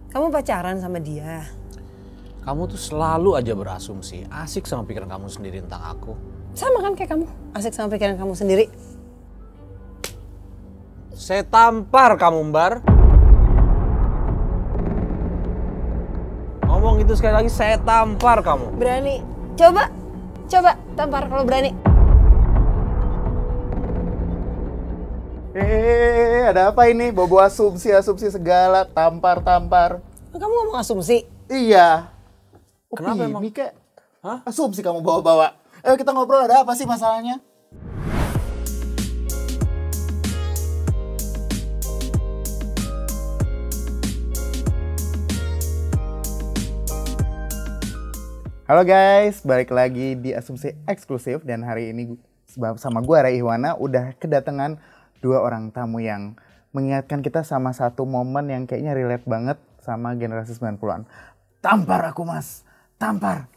Kamu pacaran sama dia? Kamu tuh selalu aja berasumsi, asik sama pikiran kamu sendiri tentang aku. Sama kan kayak kamu, asik sama pikiran kamu sendiri. Saya tampar kamu, Mbar. Ngomong itu sekali lagi, saya tampar kamu. Berani? Coba tampar kalau berani. Ada apa ini? Bobo asumsi segala, tampar. Kamu ngomong asumsi? Iya. Kenapa emang? Ini kayak Hah? asumsi kamu bawa-bawa. Ayo kita ngobrol, ada apa sih masalahnya? Halo guys, balik lagi di Asumsi Eksklusif dan hari ini sama gue Ray Ihwana udah kedatangan dua orang tamu yang mengingatkan kita sama satu momen yang kayaknya relate banget sama generasi 90-an. Tampar aku mas, tampar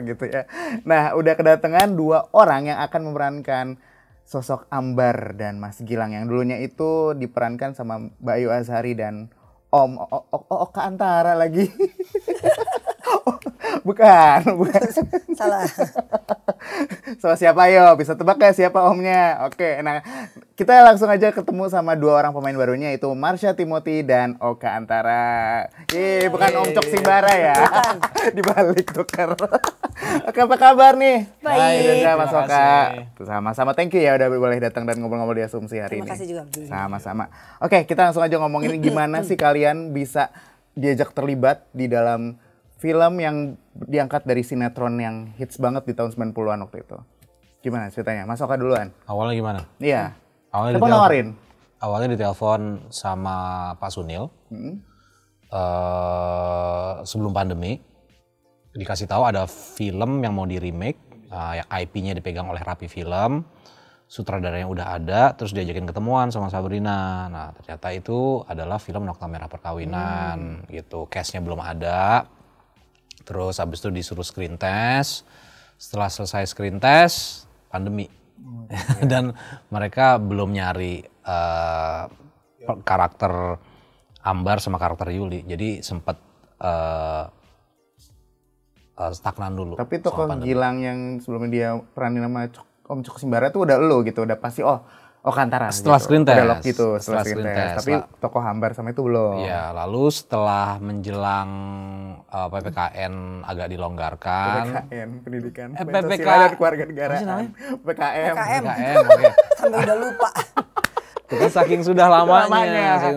gitu ya. Nah udah kedatangan dua orang yang akan memerankan sosok Ambar dan Mas Gilang yang dulunya itu diperankan sama Mbak Ayu Azhari dan Om Oka Antara lagi. Bukan. Salah. Sama siapa yo? Bisa tebak gak siapa omnya? Oke, nah kita langsung aja ketemu sama dua orang pemain barunya yaitu Marsha Timothy dan Oka Antara. Bukan Om Cok Simbara ya. Dibalik tukar. Oke, apa kabar nih? Baik. Hai, Mas Oka. Sama-sama, thank you ya udah boleh datang dan ngobrol-ngobrol di Asumsi hari ini. Terima kasih juga. Sama-sama. Oke, kita langsung aja ngomongin gimana sih kalian bisa diajak terlibat di dalam film yang diangkat dari sinetron yang hits banget di tahun 90-an waktu itu. Gimana ceritanya? Mas Oka duluan. Awalnya gimana? Iya. Awalnya siapa nawarin? Awalnya ditelepon sama Pak Sunil. Sebelum pandemi. Dikasih tahu ada film yang mau di remake. Yang IP-nya dipegang oleh Rapi Film. Sutradaranya udah ada, terus diajakin ketemuan sama Sabrina. Nah ternyata itu adalah film Nokta Merah Perkawinan gitu. Cast-nya belum ada. Terus habis itu disuruh screen test. Setelah selesai screen test, pandemi. Dan mereka belum nyari karakter Ambar sama karakter Yuli. Jadi sempat stagnan dulu. Tapi tokoh Gilang yang sebelumnya dia peranin nama Om Cok Simbara itu udah lo gitu, udah pasti Oka Antara setelah gitu. screen test. Udah lock gitu setelah screen test. Tapi tokoh Ambar sama itu belum. Iya, lalu setelah menjelang PPKN agak dilonggarkan. PPKN, pendidikan, PPK sosial dan keluarga negaraan. PKM. Oke. Sampai udah lupa. Kita saking sudah lamanya.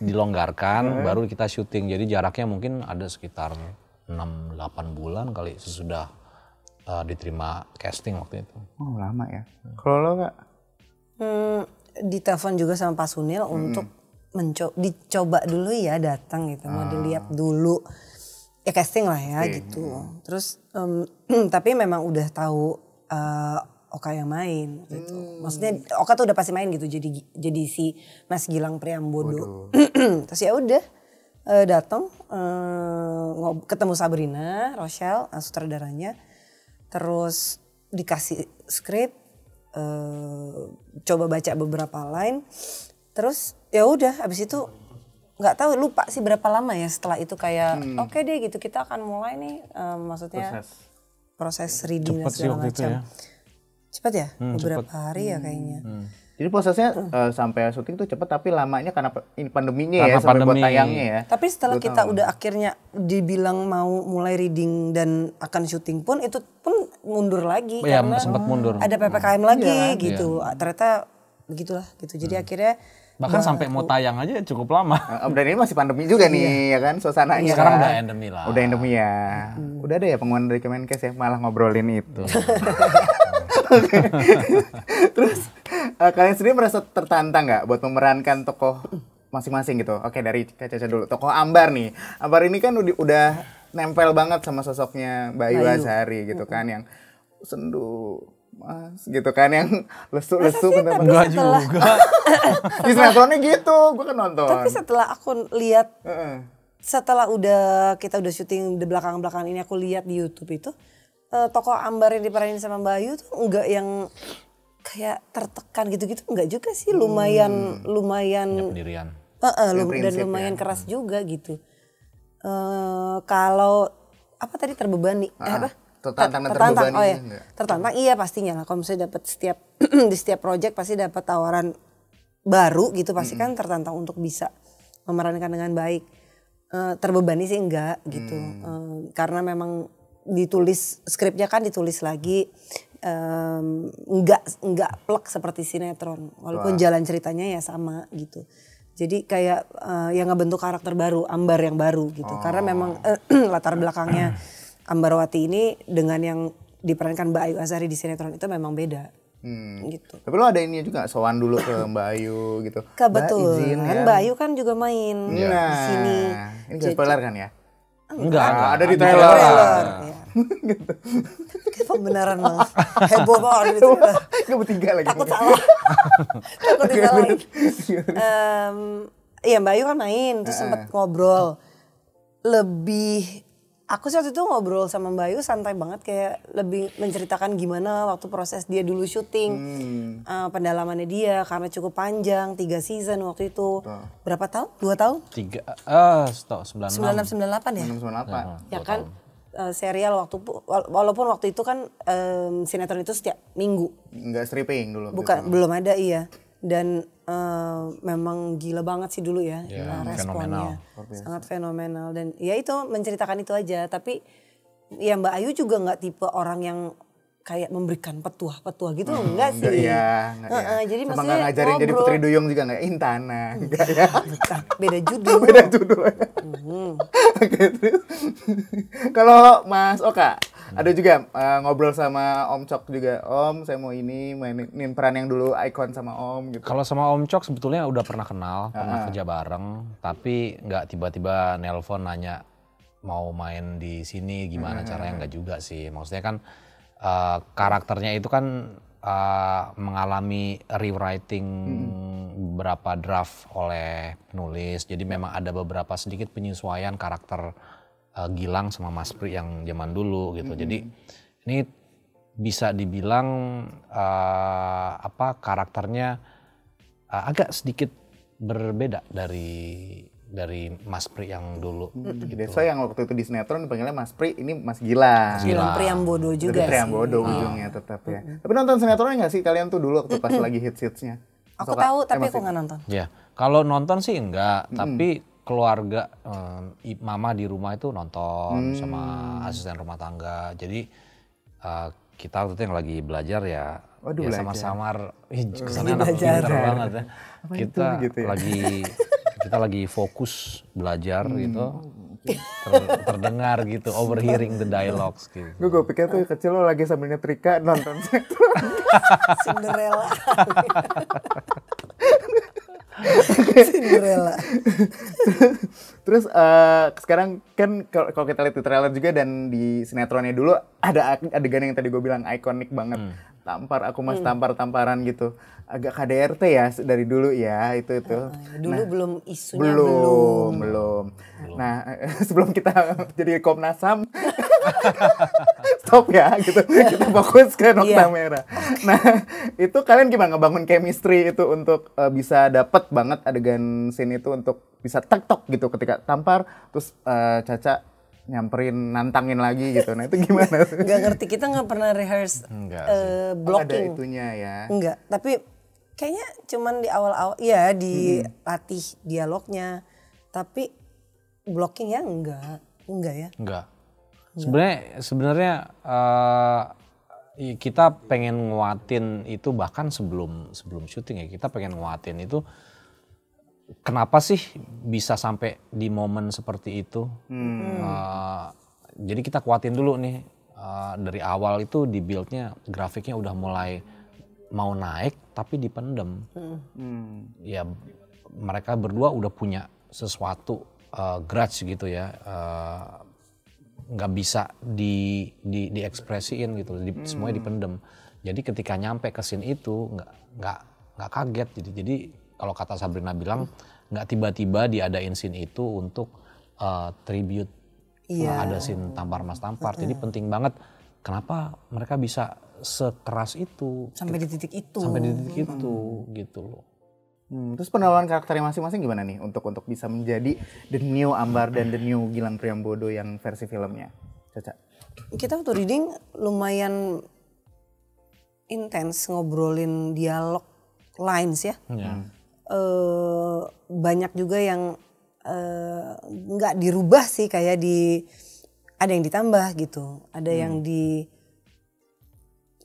Dilonggarkan, baru kita syuting. Jadi jaraknya mungkin ada sekitar 6-8 bulan kali sesudah diterima casting waktu itu. Oh lama ya. Kalau lo nggak? Ditelepon juga sama Pak Sunil untuk dicoba dulu ya datang gitu, mau dilihat dulu ya casting lah ya gitu. Terus tapi memang udah tahu Oka yang main gitu. Maksudnya Oka tuh udah pasti main gitu, jadi si Mas Gilang Priambodo. Terus ya udah datang ketemu Sabrina, Rochelle, sutradaranya. Terus dikasih skrip, coba baca beberapa line, terus ya udah abis itu nggak tahu, lupa sih berapa lama ya setelah itu kayak oke deh gitu kita akan mulai nih maksudnya proses reading dan segala macam. Ya? Cepat ya, beberapa hari ya kayaknya. Jadi prosesnya sampai syuting tuh cepet, tapi lamanya karena ini pandeminya karena ya sampai pandemi. buat tayangnya ya. Tapi setelah kita udah akhirnya dibilang mau mulai reading dan akan syuting pun itu pun mundur lagi Ya, karena sempat mundur. ada PPKM lagi gitu. Ternyata begitulah gitu. Jadi akhirnya bahkan sampai mau tayang aja cukup lama. Dan ini masih pandemi juga nih ya kan suasananya. Sekarang kan? udah endemi lah. Udah endemi ya. Udah ada ya pengumuman dari Kemenkes ya malah ngobrolin itu. Terus kalian sendiri merasa tertantang nggak buat memerankan tokoh masing-masing gitu? Oke, dari Kak Caca dulu. Tokoh Ambar nih. Ambar ini kan udah nempel banget sama sosoknya Mbak Ayu Azhari gitu kan, yang sendu mas gitu kan, yang lesu-lesu. Enggak juga. Di sinetronnya gitu, gue kan nonton. Tapi setelah aku lihat, setelah kita udah syuting di belakang-belakang ini, aku lihat di YouTube itu tokoh Ambar yang diperanin sama Mbak Ayu tuh enggak yang kayak tertekan gitu-gitu, enggak juga sih, lumayan Pendirian. Dan lumayan keras juga gitu. Kalau apa tadi terbebani? Tertantang. Tertantang iya pastinya lah. Kalau misalnya dapat di setiap project pasti dapat tawaran baru gitu, pasti kan tertantang untuk bisa memerankan dengan baik. Terbebani sih enggak gitu, karena memang skripnya kan ditulis lagi, enggak plek seperti sinetron, walaupun jalan ceritanya ya sama gitu. Jadi kayak yang ngebentuk karakter baru, Ambar yang baru gitu, karena memang latar belakangnya Ambarwati ini dengan yang diperankan Mbak Ayu Azhari di sinetron itu memang beda. Gitu. Tapi lo ada ini juga sowan dulu ke Mbak Ayu gitu. Kebetulan Mbak Ayu kan juga main di sini. Ini gak spoiler kan ya? Enggak. Ada di trailer. Ya. Pembenaran banget. Heboh banget. Gak bertiga lagi. Takut salah. Takut disalahin. Iya Mbak Ayu kan main, terus sempet ngobrol. Aku sih waktu itu ngobrol sama Mbak Ayu santai banget, kayak lebih menceritakan gimana waktu proses dia dulu syuting, pendalamannya dia karena cukup panjang, 3 season waktu itu. Berapa tahun? 2 tahun? 96. 96-98 ya? 98. Ya kan serial walaupun waktu itu kan sinetron itu setiap minggu. Enggak stripping dulu. Bukan, belum ada iya. Dan memang gila banget sih dulu ya, responnya sangat fenomenal, dan ya itu menceritakan itu aja. Tapi ya Mbak Ayu juga nggak tipe orang yang kayak memberikan petuah gitu, enggak sih. Enggak. Jadi sama maksudnya nggak ngajarin jadi Putri Duyung juga nggak, Intana. Enggak ya. Beda judul. Oke, terus kalau Mas Oka ada juga ngobrol sama Om Cok juga. Om, saya mau mainin peran yang dulu ikon sama Om gitu. Kalau sama Om Cok sebetulnya udah pernah kenal, pernah kerja bareng, tapi nggak tiba-tiba nelpon nanya mau main di sini gimana caranya, nggak juga sih. Maksudnya kan karakternya itu kan mengalami rewriting beberapa draft oleh penulis. Jadi memang ada beberapa sedikit penyesuaian karakter Gilang sama Mas Pri yang zaman dulu gitu. Jadi ini bisa dibilang karakternya agak sedikit berbeda dari Mas Pri yang dulu. Gitu. So yang waktu itu di sinetron dipanggilnya Mas Pri, ini Mas Gilang. Gilang Priambodo juga sih. Priambodo ujungnya tetap ya. Tapi nonton sinetronnya nggak sih kalian tuh dulu waktu pas lagi hits-hitsnya? Aku tahu tapi aku nggak nonton. Ya, kalau nonton sih enggak, tapi keluarga mama di rumah itu nonton sama asisten rumah tangga. Jadi kita waktu itu yang lagi belajar ya, sama-sama kesannya anak pintar banget ya. Kita lagi fokus belajar gitu. Terdengar gitu, overhearing the dialogues gitu. Gue pikir tuh kecil lo lagi sambil nyetrika nonton sinetron. Cinderella. Cinderella. Terus sekarang kan kalau kita lihat di trailer juga dan di sinetronnya dulu ada adegan yang tadi gue bilang ikonik banget. Tampar aku mas tamparan gitu. Agak KDRT ya dari dulu ya itu. Dulu belum isunya belum. Nah, sebelum kita jadi Komnas HAM stop ya gitu. Kita fokus ke Nokta Merah. Nah, itu kalian gimana ngebangun chemistry itu untuk bisa dapet banget adegan scene itu untuk bisa tek-tok gitu ketika tampar terus Caca nyamperin, nantangin lagi gitu. Nah itu gimana? Gak ngerti, kita gak pernah rehearse blocking. Ada itunya ya? Enggak, tapi kayaknya cuman di awal-awal, ya dilatih dialognya. Tapi blocking ya enggak ya? Enggak. Sebenarnya kita pengen nguatin itu bahkan sebelum syuting ya. Kita pengen nguatin itu. Kenapa sih bisa sampai di momen seperti itu? Jadi kita kuatin dulu nih, dari awal itu di build-nya grafiknya udah mulai mau naik tapi dipendem. Ya mereka berdua udah punya sesuatu grudge gitu ya, nggak bisa diekspresiin gitu, semuanya dipendem. Jadi ketika nyampe ke scene itu nggak kaget, jadi kalau kata Sabrina bilang, nggak tiba-tiba diadain scene itu untuk tribute. Ada scene tampar mas tampar. Jadi penting banget kenapa mereka bisa sekeras itu. Sampai di titik itu. Gitu loh. Terus penerapan karakternya masing-masing gimana nih untuk bisa menjadi the new Ambar dan the new Gilang Priambodo yang versi filmnya? Caca. Kita waktu reading lumayan intens ngobrolin dialog lines ya. Banyak juga yang nggak dirubah sih, kayak ada yang ditambah gitu, ada yang di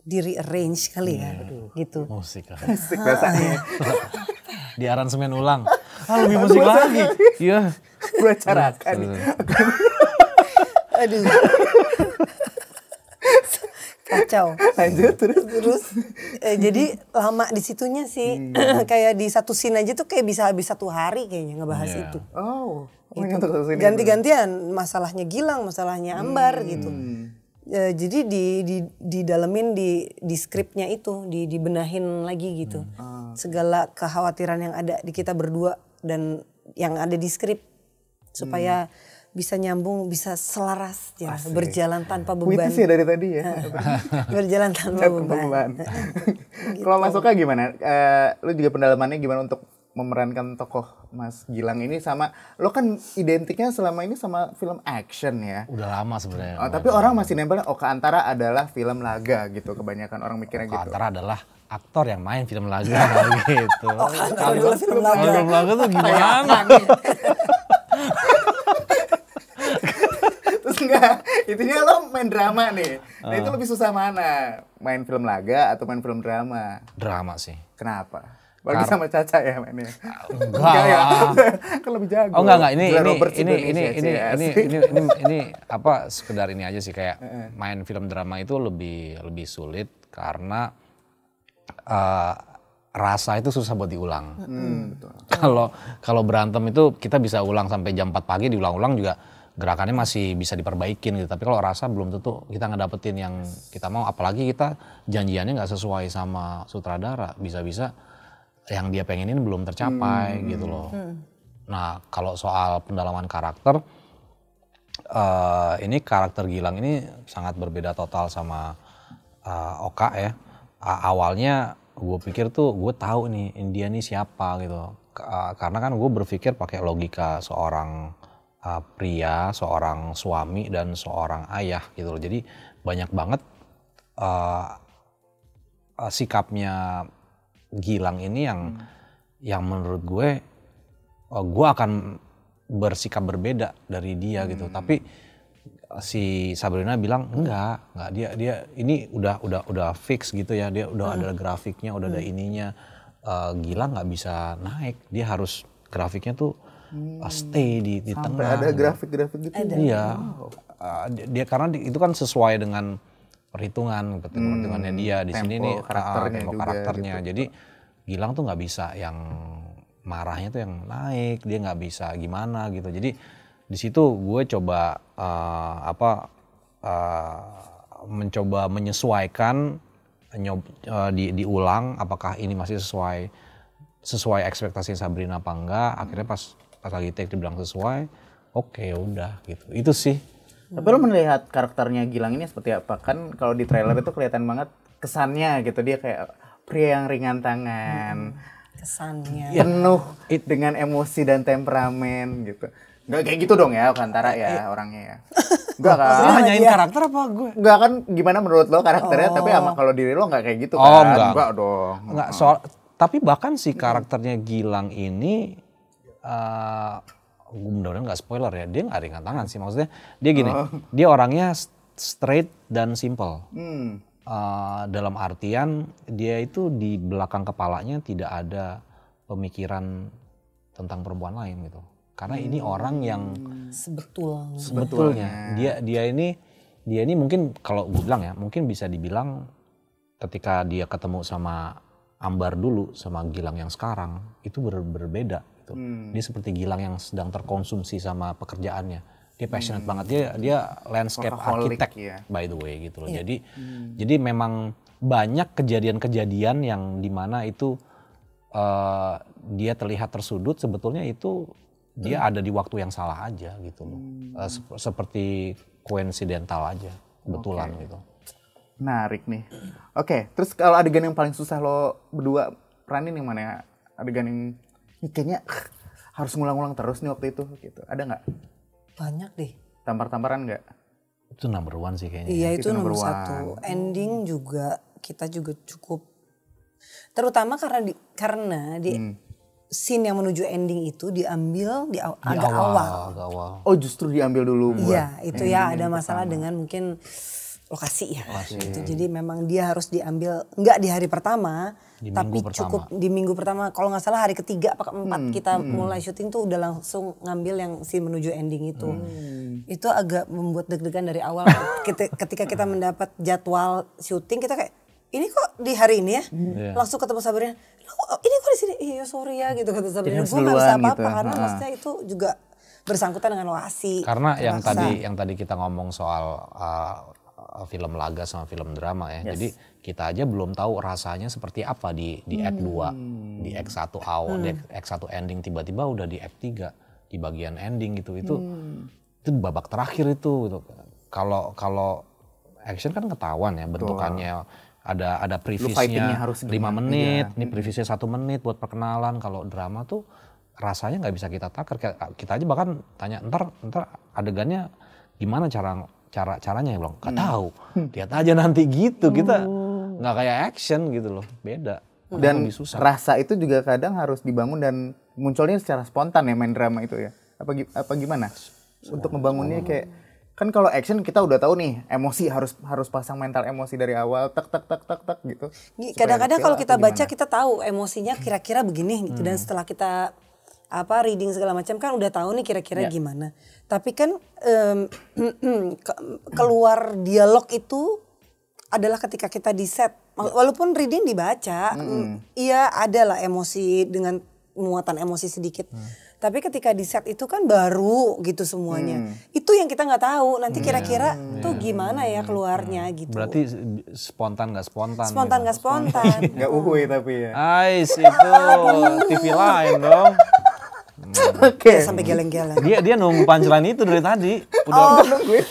rearrange kali ya, gitu. Musik lah. Asik rasanya. Di aransemen ulang. Lebih musik lagi. Iya. Gue acarakan. Aduh. Kacau. Lanjut terus. Jadi lama di situnya sih. Kayak di satu scene aja tuh kayak bisa habis 1 hari kayaknya ngebahas itu. Oh. Gitu. Ganti-gantian, masalahnya Gilang, masalahnya Ambar gitu. Jadi didalemin di skripnya itu, dibenahin lagi gitu. Segala kekhawatiran yang ada di kita berdua dan yang ada di skrip supaya bisa nyambung, bisa selaras ya, berjalan tanpa beban. Puitis ya dari tadi ya. Berjalan tanpa beban. Gitu. Kalau Mas Oka gimana? Lu juga pendalamannya gimana untuk memerankan tokoh Mas Gilang ini, sama lo kan identiknya selama ini sama film action ya. Udah lama sebenarnya. Tapi orang masih nempel Oka Antara adalah film laga gitu. Kebanyakan orang mikirnya Oka gitu. Antara adalah aktor yang main film laga gitu. Oka Antara adalah film laga. Film laga tuh gimana? Terus enggak, intinya lo main drama nih. Nah itu lebih susah mana? Main film laga atau main film drama? Drama sih. Kenapa? Bagi sama Caca ya mainnya. Enggak ya. lah. Kan lebih jago. Oh enggak, ini apa, sekedar ini aja sih, kayak main film drama itu lebih sulit karena rasa itu susah buat diulang. Betul. Kalau berantem itu kita bisa ulang sampai jam 4 pagi, diulang-ulang juga gerakannya masih bisa diperbaikin gitu. Tapi kalau rasa belum tentu kita ngedapetin yang kita mau, apalagi kita janjiannya nggak sesuai sama sutradara, bisa-bisa yang dia pengenin belum tercapai gitu loh. Nah kalau soal pendalaman karakter, ini karakter Gilang ini sangat berbeda total sama Oka ya. Awalnya gue pikir tuh gue tahu nih dia nih siapa gitu. Karena kan gue berpikir pakai logika seorang pria, seorang suami dan seorang ayah gitu loh. Jadi banyak banget sikapnya Gilang ini yang menurut gue akan bersikap berbeda dari dia gitu. Tapi si Sabrina bilang enggak dia ini udah fix gitu ya, dia udah ada grafiknya, udah ada ininya. Gilang nggak bisa naik, dia harus grafiknya tuh stay di tengah. Ada grafik-grafik gitu. Iya. Dia karena itu kan sesuai dengan perhitungannya dia di sini nih, tempo karakternya. Gitu. Jadi Gilang tuh nggak bisa yang marahnya tuh yang naik, dia nggak bisa gimana gitu. Jadi di situ gue coba mencoba menyesuaikan, diulang apakah ini masih sesuai ekspektasi Sabrina apa enggak. Akhirnya pas lagi take dibilang sesuai, oke, udah gitu. Itu sih. Tapi lo melihat karakternya Gilang ini seperti apa? Kan kalau di trailer itu kelihatan banget kesannya gitu, dia kayak pria yang ringan tangan, kesannya penuh dengan emosi dan temperamen gitu. Nggak kayak gitu dong ya Antara ya orangnya ya. Enggak kan? Lu nanyain karakter apa gue? Enggak kan, gimana menurut lo karakternya, tapi sama kalau diri lo nggak kayak gitu kan? Oh enggak dong. Enggak, tapi bahkan si karakternya Gilang ini, gue mudah-mudahan nggak spoiler ya, dia nggak ringan tangan sih, maksudnya dia gini, dia orangnya straight dan simple. Dalam artian dia itu di belakang kepalanya tidak ada pemikiran tentang perempuan lain gitu. Karena ini orang yang sebetulnya dia ini mungkin kalau gue bilang ya, mungkin bisa dibilang ketika dia ketemu sama Ambar dulu sama Gilang yang sekarang itu berbeda gitu. Dia seperti Gilang yang sedang terkonsumsi sama pekerjaannya. Dia passionate banget, dia landscape architect ya, by the way gitu loh. Jadi memang banyak kejadian-kejadian yang dimana itu dia terlihat tersudut, sebetulnya itu dia ada di waktu yang salah aja gitu loh. Seperti coincidental aja, kebetulan gitu. Menarik nih. Oke, terus kalau adegan yang paling susah lo berdua peranin yang mana ya? adegan yang ini kayaknya harus ngulang-ngulang terus nih waktu itu gitu. Ada nggak? Banyak deh. Tampar-tamparan nggak? Itu number one sih kayaknya. Iya Itu itu nomor number satu. Ending juga kita juga cukup, terutama karena di scene yang menuju ending itu diambil di agak awal. Agak awal. Oh justru diambil dulu buat. Iya itu ya ada masalah dengan mungkin lokasi ya. Gitu. Jadi memang dia harus diambil nggak di hari pertama, Di tapi minggu cukup di minggu pertama. Kalau nggak salah hari ketiga apa keempat kita mulai syuting tuh udah langsung ngambil yang scene menuju ending itu. Itu agak membuat deg-degan dari awal. Ketika kita mendapat jadwal syuting kita kayak ini kok di hari ini ya, langsung ketemu Sabrina. Ini kok di sini? Iya sorry ya gitu kata Sabrina. Gue nggak bisa apa-apa gitu. karena maksudnya itu juga bersangkutan dengan lokasi. Karena yang tadi kita ngomong soal film laga sama film drama ya. Jadi kita aja belum tahu rasanya seperti apa di act 2, di act 1 awal, di act 1 ending tiba-tiba udah di act 3 di bagian ending gitu. Itu babak terakhir itu gitu. Kalau action kan ketahuan ya bentukannya. Ada previsnya 5 menit, ini previsnya 1 menit buat perkenalan. Kalau drama tuh rasanya nggak bisa kita takar. Kita aja bahkan tanya ntar adegannya gimana caranya ya, bilang nggak tahu, lihat aja nanti gitu. Kita nggak kayak action gitu loh, beda. Dan lebih susah. rasa itu juga kadang harus dibangun dan munculnya secara spontan ya main drama itu ya. Apa gimana? Untuk membangunnya kayak kan kalau action kita udah tahu nih emosi harus pasang mental emosi dari awal tak gitu. Kadang-kadang kalau kita baca kita tahu emosinya kira-kira begini gitu dan setelah kita reading segala macam kan udah tahu nih kira-kira gimana. Tapi kan keluar dialog itu adalah ketika kita di set. Walaupun reading dibaca, iya ada lah emosi dengan muatan emosi sedikit. Tapi ketika di set itu kan baru gitu semuanya. Itu yang kita nggak tahu. Nanti kira-kira tuh gimana ya keluarnya gitu. Berarti spontan nggak spontan? Spontan nggak spontan. Nggak uhuy tapi ya. Ais itu TV lain dong. Oke. Sampai geleng-geleng. Dia nunggu punchline itu dari tadi. Udah nungguin.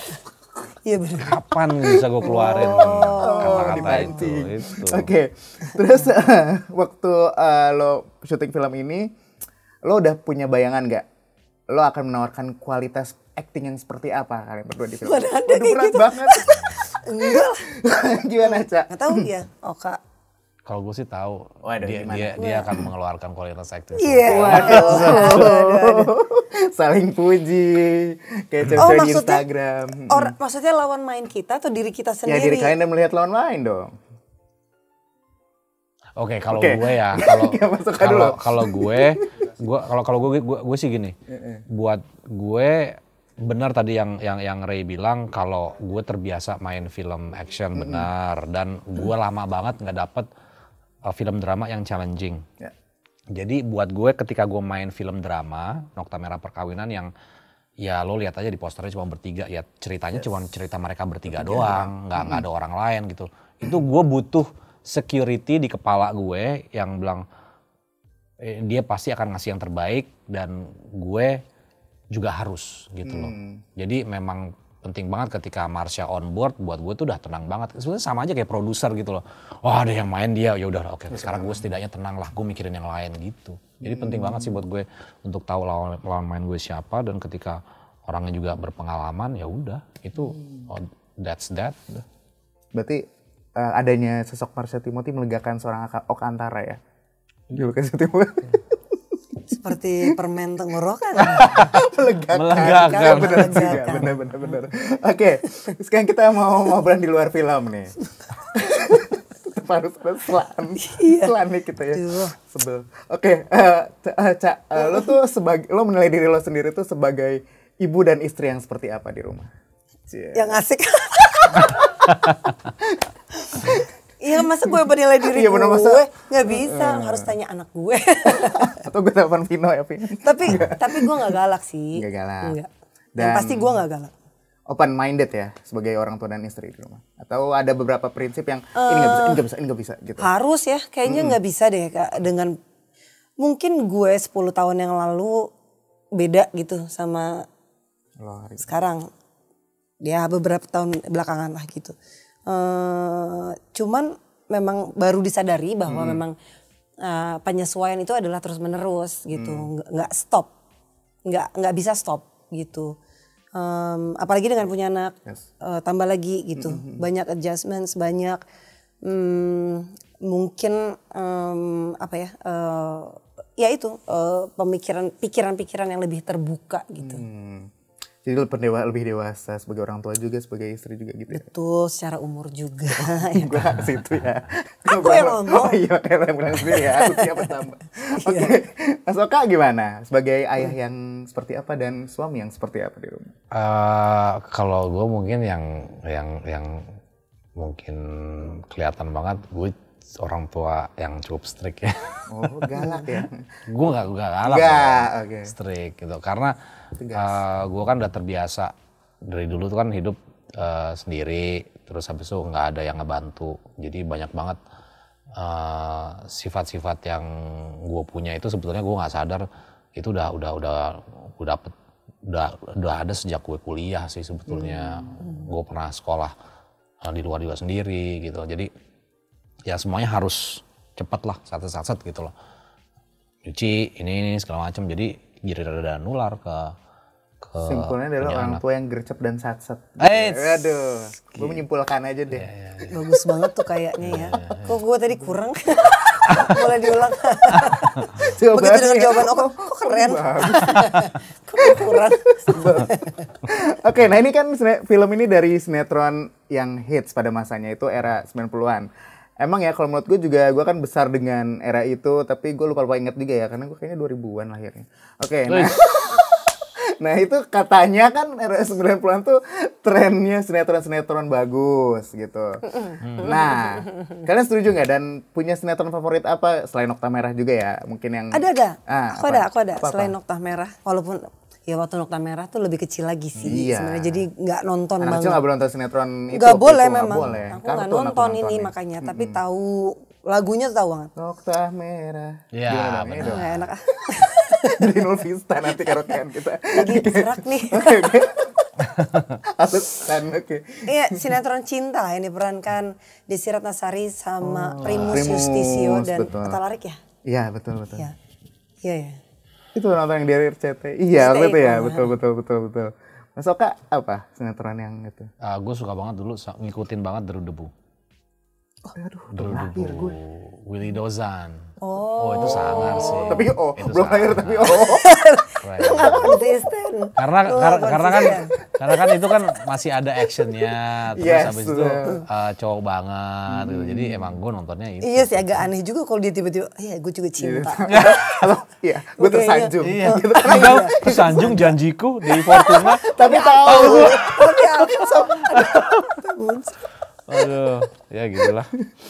Iya benar. Kapan bisa gue keluarin kata-kata itu. Oke. Terus waktu lo syuting film ini, lo udah punya bayangan nggak? Lo akan menawarkan kualitas acting yang seperti apa kalian berdua di film? Waduh, berat gitu. Banget. Enggak. Gimana, Cak? Nggak tahu ya, Kak. Kalau gue sih tahu, Waduh, dia akan mengeluarkan kualitas acting. Iya. Waduh. Saling puji, kayak cewek di Instagram. Maksudnya lawan main kita atau diri kita sendiri? Ya diri kalian dan melihat lawan main dong. Oke, kalau gue ya, kalau gue sih gini. Buat gue benar tadi yang Ray bilang kalau gue terbiasa main film action benar dan gue lama banget nggak dapet film drama yang challenging. Jadi buat gue ketika gue main film drama Nokta Merah Perkawinan yang ya lo lihat aja di posternya cuma bertiga ya ceritanya cuma cerita mereka bertiga doang, nggak ada orang lain gitu. Itu gue butuh security di kepala gue yang bilang dia pasti akan ngasih yang terbaik dan gue juga harus gitu loh. Jadi memang penting banget ketika Marsha on board buat gue tuh udah tenang banget. Sebenarnya sama aja kayak produser gitu loh. Wah ada yang main dia, ya udah oke. Sekarang gue setidaknya tenang lah, gue mikirin yang lain gitu. Jadi penting banget sih buat gue untuk tahu lawan main gue siapa dan ketika orangnya juga berpengalaman ya udah itu that's that. Berarti adanya sosok Marsha Timothy melegakan seorang Oka Antara ya? Dia bukan Timothy. Seperti permen tenggorokan. Melegakan. Benar. Oke, sekarang kita mau ngobrol di luar film nih. Harus selan nih kita ya. Sebel. Oke, Cak, lo menilai diri lo sendiri tuh sebagai ibu dan istri yang seperti apa di rumah? Yang asik. Iya masa gue menilai diri gue nggak bisa harus tanya anak gue. Atau gue telepon Vino ya Vino. Tapi gue nggak galak sih. Nggak galak. Enggak. Dan pasti gue nggak galak. Open minded ya sebagai orang tua dan istri di rumah. Atau ada beberapa prinsip yang ini nggak bisa gitu. Harus ya kayaknya nggak bisa deh Kak. Dengan mungkin gue 10 tahun yang lalu beda gitu sama sekarang. Ya beberapa tahun belakangan lah gitu. Cuman memang baru disadari bahwa memang penyesuaian itu adalah terus menerus gitu, nggak stop, nggak bisa stop gitu. Apalagi dengan punya anak, tambah lagi gitu, banyak adjustments, banyak mungkin ya itu pikiran-pikiran yang lebih terbuka gitu. Jadi lebih dewasa sebagai orang tua juga, sebagai istri juga gitu ya? Betul, secara umur juga. Gue situ ya. Aku yang ngomong. Oh iya, kayak yang bilang sendiri ya, usia bertambah. Oke, Mas Oka gimana? Sebagai ayah yang seperti apa dan suami yang seperti apa di rumah? Kalau gue mungkin yang mungkin kelihatan banget, gue orang tua yang cukup strict ya. Oh, galak ya? Gue nggak galak, oke. strict gitu. Karena gue kan udah terbiasa dari dulu tuh kan hidup sendiri, terus habis itu nggak ada yang ngebantu. Jadi banyak banget sifat-sifat yang gue punya itu sebetulnya gue nggak sadar itu udah ada sejak gue kuliah sih sebetulnya. Gue pernah sekolah di luar juga sendiri gitu. Jadi ya semuanya harus cepat lah, sat-sat gitu loh. Cuci ini segala macam, jadi rada nular ke simpulnya adalah orang anak. tua yang gercep dan sat-sat. Aduh, gue menyimpulkan aja deh. Bagus banget tuh kayaknya ya. Kok gue tadi kurang? Boleh diulang. Begitu dengan jawaban kok keren. Kok kurang? Oke, nah ini kan film ini dari sinetron yang hits pada masanya, itu era 90-an. Emang ya kalau menurut gue juga, gue kan besar dengan era itu, tapi gue lupa inget juga ya, karena gue kayaknya 2000-an lahirnya. Oke, nah itu katanya kan era 90-an tuh trennya sinetron-sinetron bagus gitu. Nah, kalian setuju nggak? Dan punya sinetron favorit apa selain Nokta Merah juga ya? Mungkin yang Ada. Aku ada. Apa? Selain Nokta Merah, walaupun ya waktu Nokta Merah tuh lebih kecil lagi sih sebenarnya, jadi nggak nonton anak banget. kecil nggak boleh nonton sinetron itu. Nggak boleh itu, memang. Gak boleh. Aku nggak nonton ini makanya, tapi tahu lagunya tahu banget. Nokta Merah. Ya, benar. Nggak enak. Jadi Nul Vista nanti karaokean kita. Lagi serak nih. Alasan, oke. Iya, sinetron cinta yang diperankan Desi Ratnasari sama Primus Yustisio dan Atta Larik ya. Iya, betul. Iya. Itu nonton yang dari RCTI. Iya, waktu itu ya. Betul. Mas Oka apa sinetron yang itu? gue suka banget dulu ngikutin banget Deru Debu. Deru Debu. Willy Dozan. Oh itu sangar sih. Tapi itu belum lahir tapi Nggak konsisten. Karena kan itu kan masih ada actionnya, terus habis itu cowok banget gitu. Jadi emang gue nontonnya itu. Iya sih, agak aneh juga kalau dia tiba-tiba, iya gue juga cinta. Iya, gue tersanjung. Iya. Tersanjung janjiku di Fortuna. Tapi tahu. Aduh, ya gitulah.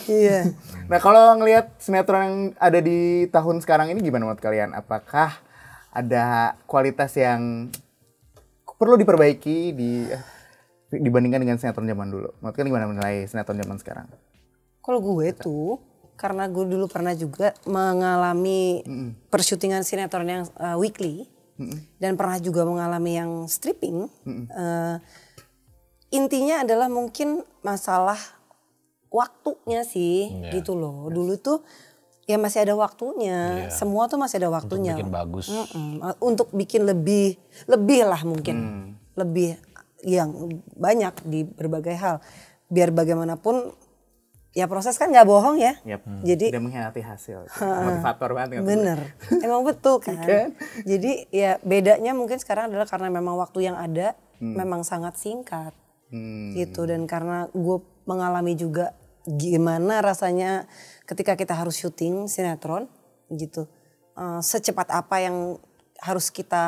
Iya. Nah kalau ngelihat sinetron yang ada di tahun sekarang ini gimana menurut kalian? Apakah ada kualitas yang perlu diperbaiki dibandingkan dengan sinetron zaman dulu? Menurut kalian gimana menilai sinetron zaman sekarang? Kalau gue tuh, karena gue dulu pernah juga mengalami persyutingan sinetron yang weekly, dan pernah juga mengalami yang stripping, intinya adalah mungkin masalah waktunya sih, gitu loh. Dulu tuh ya masih ada waktunya, semua tuh masih ada waktunya. Untuk bikin bagus. Untuk bikin lebih lah mungkin, lebih yang banyak di berbagai hal. Biar bagaimanapun, ya proses kan nggak bohong ya. Jadi tidak mengkhianati hasil. Motivator banget. Bener, emang betul kan. Jadi ya bedanya mungkin sekarang adalah karena memang waktu yang ada memang sangat singkat. Gitu, dan karena gue mengalami juga gimana rasanya ketika kita harus syuting sinetron gitu, secepat apa yang harus kita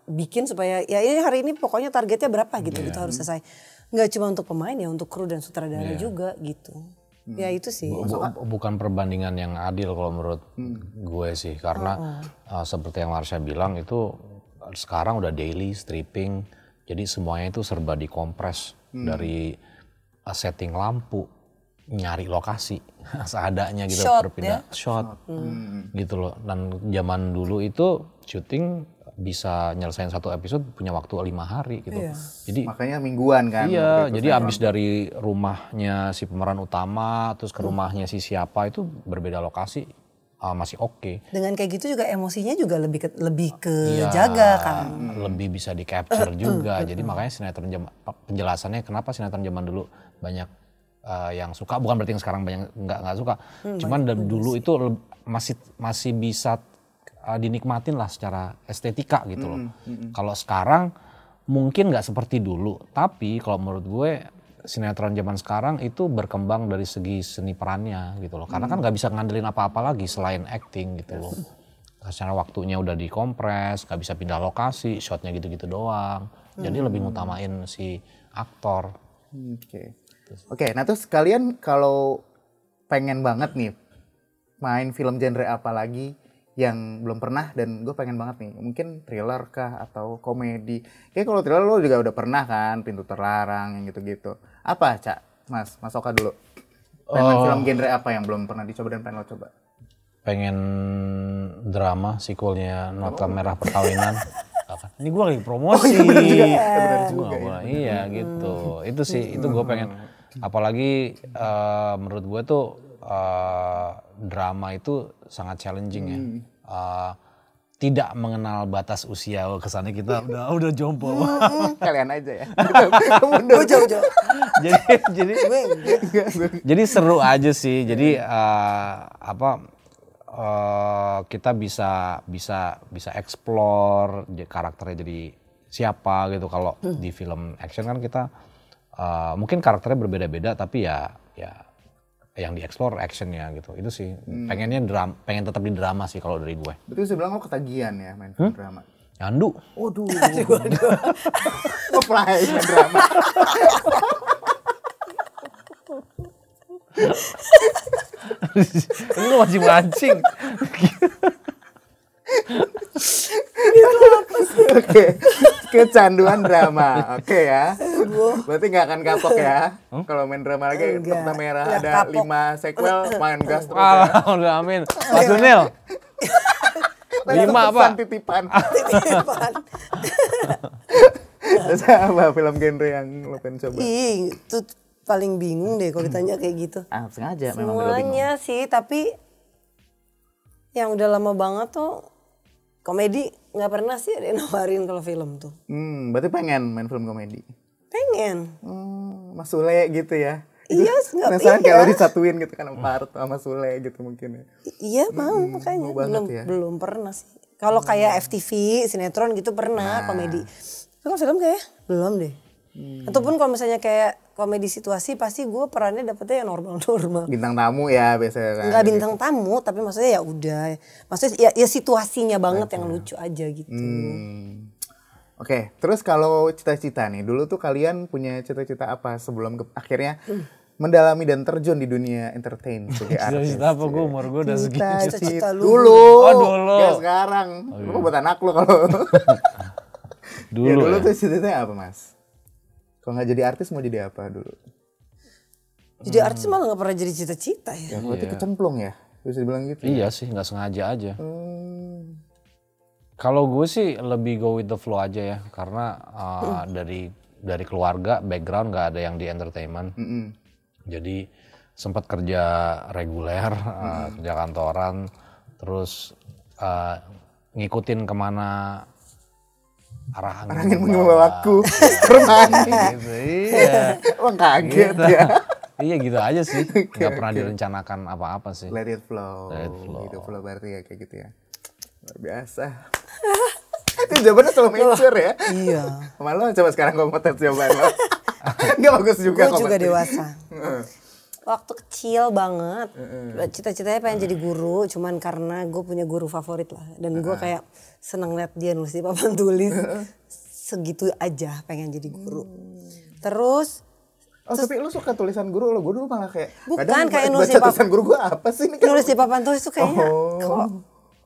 bikin supaya ya ini hari ini pokoknya targetnya berapa gitu harus selesai, nggak cuma untuk pemain ya, untuk kru dan sutradara juga gitu. Ya itu sih. Bukan perbandingan yang adil kalau menurut gue sih, karena seperti yang Marsha bilang itu sekarang udah daily stripping. Jadi semuanya itu serba dikompres dari setting lampu, nyari lokasi seadanya gitu, shot gitu loh. Dan zaman dulu itu syuting bisa nyelesain satu episode punya waktu 5 hari gitu. Jadi makanya mingguan kan. Iya, jadi abis dari rumahnya si pemeran utama terus ke rumahnya si siapa itu berbeda lokasi masih oke. Dengan kayak gitu juga emosinya juga lebih ke Iya, jaga kan. lebih bisa di capture juga. Jadi makanya penjelasannya kenapa sinetron zaman dulu banyak yang suka, bukan berarti yang sekarang banyak nggak suka. Cuman dulu itu masih bisa dinikmatin lah secara estetika gitu loh. Kalau sekarang mungkin nggak seperti dulu, tapi kalau menurut gue sinetron zaman sekarang itu berkembang dari segi seni perannya gitu loh. Karena kan nggak bisa ngandelin apa-apa lagi selain acting gitu loh. Secara waktunya udah dikompres, nggak bisa pindah lokasi, shotnya gitu-gitu doang. Jadi lebih ngutamain si aktor. Oke, nah terus kalian kalau pengen banget nih main film genre apa lagi yang belum pernah dan gue pengen banget nih, mungkin thriller kah atau komedi? Kayak kalau thriller lo juga udah pernah kan, Pintu Terlarang yang gitu-gitu. Apa Cak? Mas Oka dulu. Pengen film genre apa yang belum pernah dicoba dan pengen lo coba? Pengen drama sequelnya Nota Merah Perkawinan. Ini gue lagi promosi. Benar juga. Iya gitu. Itu sih, itu gue pengen. Apalagi menurut gue tuh drama itu sangat challenging ya. Tidak mengenal batas usia. Kesannya kita udah jompo. Kalian aja ya. Gue jauh-jauh. Jadi seru aja sih. Jadi kita bisa explore karakternya jadi siapa gitu. Kalau di film action kan kita mungkin karakternya berbeda-beda, tapi ya yang dieksplor actionnya gitu. Itu sih pengen tetap di drama sih kalau dari gue. Betul saya bilang lo ketagihan ya main film drama. Yandu. Waduh. Apply main drama. Ini lo masih mancing. Oke, kecanduan drama. Oke ya. Berarti nggak akan kapok ya. Kalau main drama lagi, Nota Merah Nggak ada kapok. 5 sequel, main gas terus ya. Udah amin. Mas Dunil. 5 apa? Titipan. Titipan. Terus apa film genre yang lo pengen coba? Ih, itu paling bingung deh kalau ditanya kayak gitu. Sengaja memang lo bingung. Semuanya sih, tapi yang udah lama banget tuh komedi nggak pernah sih ada yang nawarin kalau film tuh. Berarti pengen main film komedi? Pengen. Mas Sule gitu ya? Iya, nggak penasaran iya. kayak lo disatuin gitu kan sama Parto sama Sule gitu mungkin ya? Iya mau makanya mau banget ya. belum pernah sih. Kalau kayak FTV, sinetron gitu pernah komedi. Tapi kalau film kayak belum deh. Ataupun kalau misalnya kayak komedi situasi pasti gue perannya dapetnya yang normal-normal. Bintang tamu ya biasanya kan? Enggak bintang tamu, tapi maksudnya ya udah. Maksudnya ya situasinya banget yang lucu aja gitu. Oke, terus kalau cita-cita nih, dulu tuh kalian punya cita-cita apa sebelum akhirnya mendalami dan terjun di dunia entertain sebagai artis? Cita-cita apa gue umur gue udah segini. Cita-cita Dulu. dulu. Ya sekarang. Lu buat anak lu kalau. Dulu dulu ya. tuh cita-citanya apa Mas? Kalau nggak jadi artis mau jadi apa dulu? Jadi artis malah gak pernah jadi cita-cita ya. Ya berarti kecemplung ya? Bisa dibilang gitu. Iya sih, nggak sengaja aja. Kalau gue sih lebih go with the flow aja ya, karena dari keluarga background nggak ada yang di entertainment. Jadi sempat kerja reguler, kerja kantoran, terus ngikutin kemana arah Angin membawaku termani. gitu, iya. Wah kaget ya. Iya gitu aja sih, nggak pernah direncanakan apa-apa sih. Let it flow. Let it flow. Gitu flow berarti ya kayak gitu ya. Luar biasa. Itu jawabannya selalu mature ya. Iya. Malu coba sekarang gue mau tes jawaban lo. Nggak bagus juga Gue kok. juga pasti. dewasa. Waktu kecil banget, cita-citanya pengen jadi guru, cuman karena gue punya guru favorit lah. Dan gue kayak seneng liat dia nulis di papan tulis, segitu aja pengen jadi guru. Terus Tapi lu suka tulisan guru lo? Gue dulu malah kayak Bukan, kadang kayak baca nulis di tulisan guru gue apa sih ini kan? nulis di papan tulis tuh kayaknya kok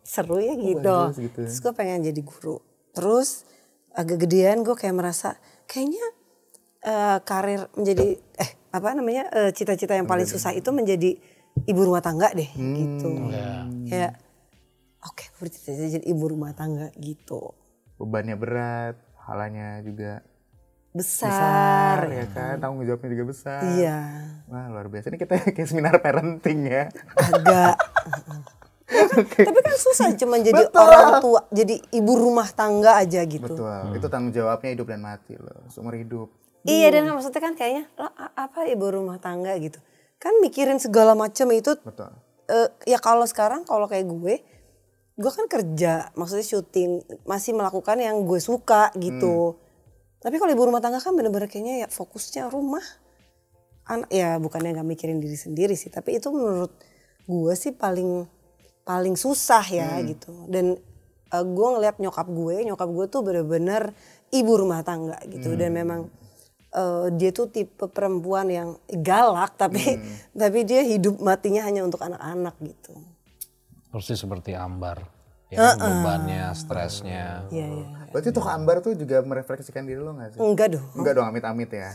seru ya gitu. bagus gitu ya. Terus gue pengen jadi guru. Terus agak gedean gue kayak merasa kayaknya karir menjadi cita-cita yang paling susah itu menjadi ibu rumah tangga deh gitu. Kayak oke, gue bercita-cita jadi ibu rumah tangga gitu. Bebannya berat, halanya juga Besar. ya kan, tanggung jawabnya juga besar. Iya. Wah luar biasa, ini kita kayak seminar parenting ya. Agak. Tapi kan susah cuman jadi Betul. orang tua, jadi ibu rumah tangga aja gitu. Betul, itu tanggung jawabnya hidup dan mati loh, seumur hidup. Iya, dan maksudnya kan kayaknya lo apa ibu rumah tangga gitu. Kan mikirin segala macam itu. Betul. Ya kalau sekarang kalau kayak gue kan kerja, maksudnya syuting, masih melakukan yang gue suka gitu. Tapi kalau ibu rumah tangga kan bener-bener kayaknya ya fokusnya rumah. Anak ya bukannya nggak mikirin diri sendiri sih, tapi itu menurut gue sih paling susah ya gitu. Dan gue ngeliat nyokap gue tuh bener-bener ibu rumah tangga gitu. Dan memang dia tuh tipe perempuan yang galak tapi dia hidup matinya hanya untuk anak-anak gitu. Persis seperti Ambar. Ya, bebannya, stresnya. Iya. Berarti tokoh Ambar tuh juga merefleksikan diri lo gak sih? Enggak dong. Enggak dong, amit-amit ya.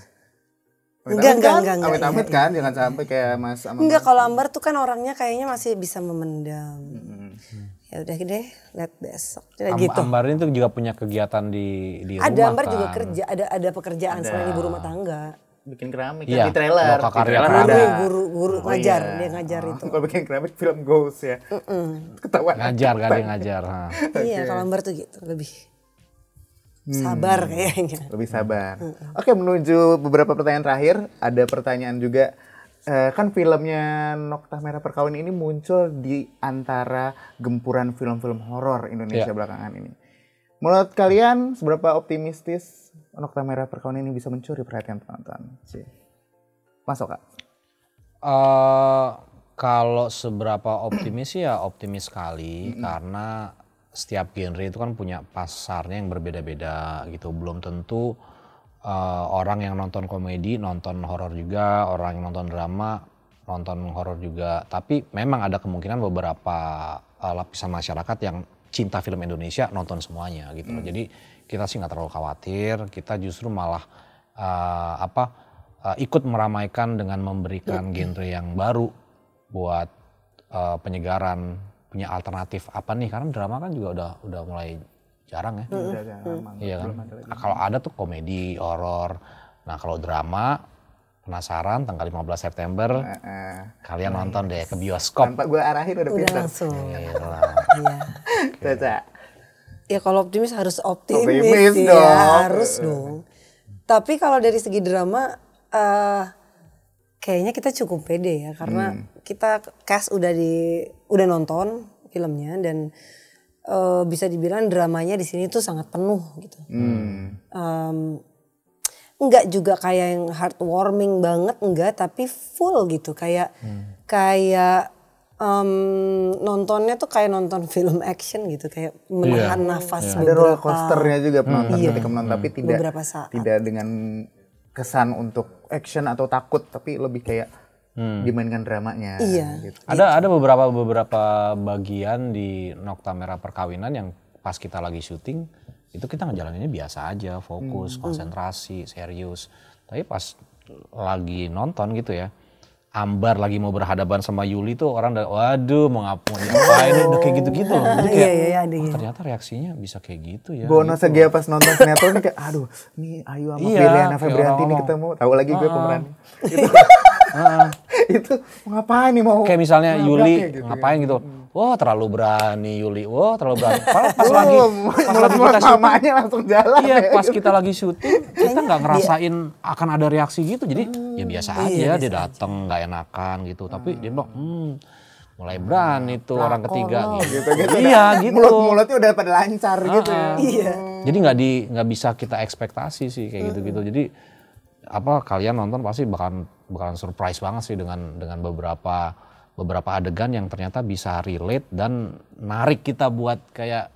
Enggak. Amit-amit kan, jangan sampai kayak Mas Amang. Enggak, kalau Ambar tuh kan orangnya kayaknya masih bisa memendam. Ya udah deh, lihat besok. Gitu. Ambar ini tuh juga punya kegiatan di rumah. Ada Ambar kan. juga kerja, ada pekerjaan selain ibu rumah tangga. Bikin keramik Iya, kan di trailer. loka Di karya trailer keramik. ada. Guru ngajar, dia ngajar itu. Kalau bikin keramik film Ghost ya. Ketahuan. Ngajar, gak ada yang ngajar. Ha. Iya, kalau Ambar tuh gitu, lebih sabar kayaknya. Lebih sabar. Oke, menuju beberapa pertanyaan terakhir. Ada pertanyaan juga. Kan filmnya Nokta Merah Perkawinan ini muncul di antara gempuran film-film horor Indonesia belakangan ini. Menurut kalian seberapa optimistis Nokta Merah Perkawinan ini bisa mencuri perhatian penonton? Masuk Kak? Kalau seberapa optimis ya optimis sekali karena setiap genre itu kan punya pasarnya yang berbeda-beda gitu. Belum tentu orang yang nonton komedi nonton horor juga, orang yang nonton drama nonton horor juga. Tapi memang ada kemungkinan beberapa lapisan masyarakat yang cinta film Indonesia nonton semuanya gitu. Jadi kita sih nggak terlalu khawatir. Kita justru malah ikut meramaikan dengan memberikan genre yang baru buat penyegaran, punya alternatif apa nih, karena drama kan juga udah mulai jarang ya. Iya kan. Kalau ada tuh komedi, horor. Nah kalau drama, penasaran tanggal 15 September kalian nonton deh ke bioskop. Tanpa gue arahin udah pintar. Langsung. Iya. Caca. Ya kalau optimis harus optimis Optimis ya, dong. harus dong. Tapi kalau dari segi drama, kayaknya kita cukup pede ya, karena kita cast udah nonton filmnya dan bisa dibilang dramanya di sini tuh sangat penuh gitu. Enggak juga kayak yang heartwarming banget, enggak, tapi full gitu, kayak nontonnya tuh kayak nonton film action gitu, kayak menahan nafas Ada roller coasternya juga penonton ketika menonton, tapi beberapa saat. tidak dengan kesan untuk action atau takut, tapi lebih kayak dimainkan dramanya. Iya. Gitu. Ada beberapa bagian di Nokta Merah Perkawinan yang pas kita lagi syuting itu kita ngejalaninnya biasa aja, fokus, konsentrasi, serius. Tapi pas lagi nonton gitu ya, Ambar lagi mau berhadapan sama Yuli tuh orang udah waduh mau ngapain udah kayak gitu-gitu loh. Jadi kayak ternyata reaksinya bisa kayak gitu ya. Bono gitu. Segia pas nonton sinetron kayak aduh nih Ayu sama Pilihan Febrianti nih ketemu. Tahu lagi gue pemerannya. Itu mau ngapain nih, mau kayak misalnya Yuli gitu, ngapain gitu. Wah terlalu berani Yuli, wah terlalu berani. Pas lagi mulut mamanya langsung jalan. Iya, pas kita lagi syuting kita nggak ngerasain akan ada reaksi gitu. Jadi ya biasa aja dia datang nggak enakan gitu. Tapi dia bilang mulai berani tuh orang ketiga gitu. Iya gitu. Mulut-mulutnya udah pada lancar gitu ya. Iya. Jadi nggak bisa kita ekspektasi sih kayak gitu-gitu. Jadi kalian nonton pasti bakalan surprise banget sih dengan beberapa adegan yang ternyata bisa relate dan narik kita buat kayak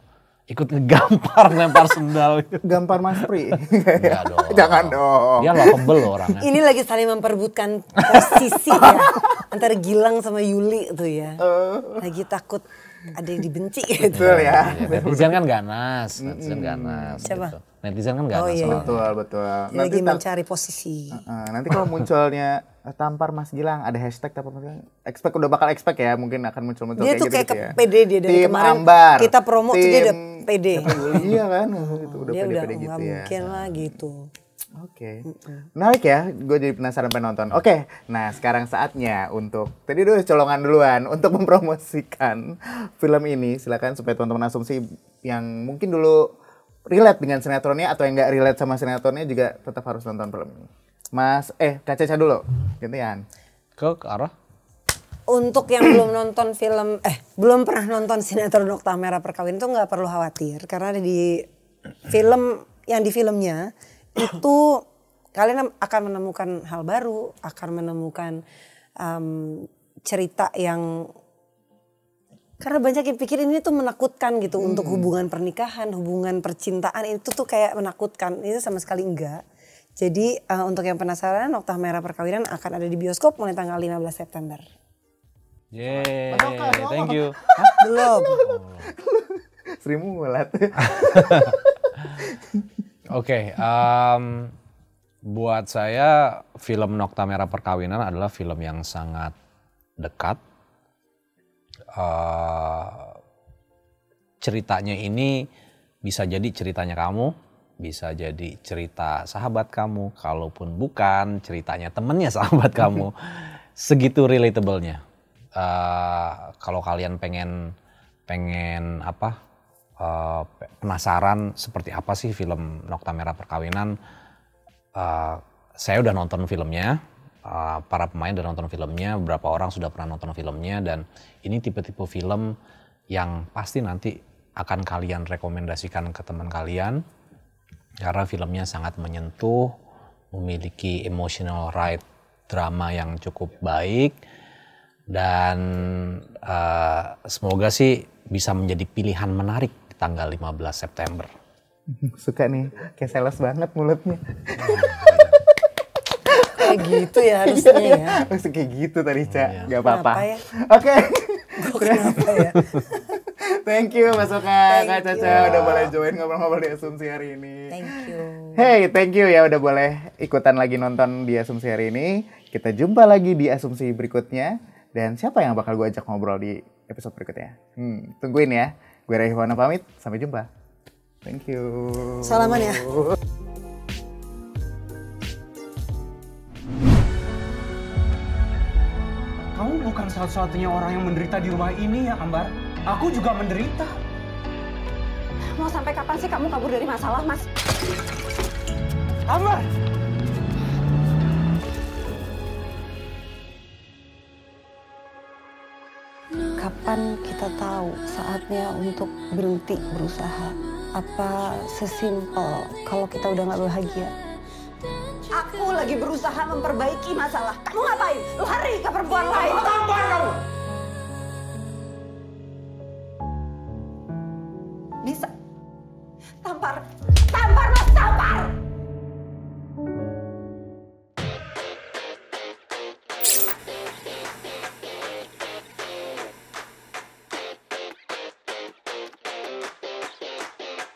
ikut ngegampar lempar sendal. Gampar Mas Pri. Enggak dong. Jangan dong. Dia lovable loh orangnya. Ini lagi saling memperebutkan posisi ya antara Gilang sama Yuli tuh ya. Lagi takut ada yang dibenci gitu. Betul ya. Netizen kan ganas, netizen ganas. Siapa? Gitu. Netizen kan ganas. Oh, iya. soalnya. Betul. Dia lagi mencari posisi. Nanti kalau munculnya tampar Mas Gilang, ada hashtag tampar Mas Gilang. Expect udah bakal expect ya, mungkin akan muncul-muncul Dia kayak tuh kayak gitu ya. pede dia dari Tim kemarin Ambar, kita promo tuh dia udah pede. Iya kan, itu udah Dia udah pede-pede gitu nggak ya. mungkin lah gitu. Oke, menarik ya, gue jadi penasaran pengen nonton. Oke, nah sekarang saatnya untuk, tadi dulu colongan duluan, untuk mempromosikan film ini. Silakan supaya teman-teman Asumsi yang mungkin dulu relate dengan sinetronnya atau yang nggak relate sama sinetronnya juga tetap harus nonton film ini. Mas, Kak Caca dulu, gantian. Ke arah? Untuk yang belum nonton film, belum pernah nonton sinetron Nokta Merah Perkawinan tuh nggak perlu khawatir karena di film yang di filmnya itu kalian akan menemukan hal baru, akan menemukan cerita yang karena banyak yang pikir ini tuh menakutkan gitu untuk hubungan pernikahan, hubungan percintaan itu tuh kayak menakutkan, itu sama sekali enggak. Jadi untuk yang penasaran Nokta Merah Perkawinan akan ada di bioskop mulai tanggal 15 September. Yeay, thank you. Belum. Sri Mulat. Oke, buat saya film Nokta Merah Perkawinan adalah film yang sangat dekat. Ceritanya ini bisa jadi ceritanya kamu, bisa jadi cerita sahabat kamu, kalaupun bukan ceritanya temennya sahabat kamu, segitu relatable-nya. Kalau kalian pengen penasaran seperti apa sih film Nokta Merah Perkawinan, saya udah nonton filmnya, para pemain udah nonton filmnya, beberapa orang sudah pernah nonton filmnya, dan ini tipe-tipe film yang pasti nanti akan kalian rekomendasikan ke teman kalian karena filmnya sangat menyentuh, memiliki emotional ride drama yang cukup baik, dan semoga sih bisa menjadi pilihan menarik di tanggal 15 September. Suka nih, kayak sales banget mulutnya. Kayak gitu ya harusnya ya. Kayak gitu tadi, Cak. Iya. Gak apa-apa. Kenapa ya? Oke. Kenapa ya? Thank you Mas Oka, Kak Thank Caca you. udah boleh join ngobrol-ngobrol di Asumsi hari ini. Thank you. Hey, thank you ya udah boleh ikutan lagi nonton di Asumsi hari ini. Kita jumpa lagi di Asumsi berikutnya. Dan siapa yang bakal gue ajak ngobrol di episode berikutnya? Tungguin ya. Gue Ray Iwana pamit, sampai jumpa. Thank you. Salaman ya. Kamu bukan satu-satunya orang yang menderita di rumah ini ya, Ambar. Aku juga menderita. Mau sampai kapan sih kamu kabur dari masalah, Mas? Ambar! Kapan kita tahu saatnya untuk berhenti berusaha? Apa sesimpel kalau kita udah gak bahagia? Aku lagi berusaha memperbaiki masalah. Kamu ngapain? Lari ke perempuan lain. Ambar kamu!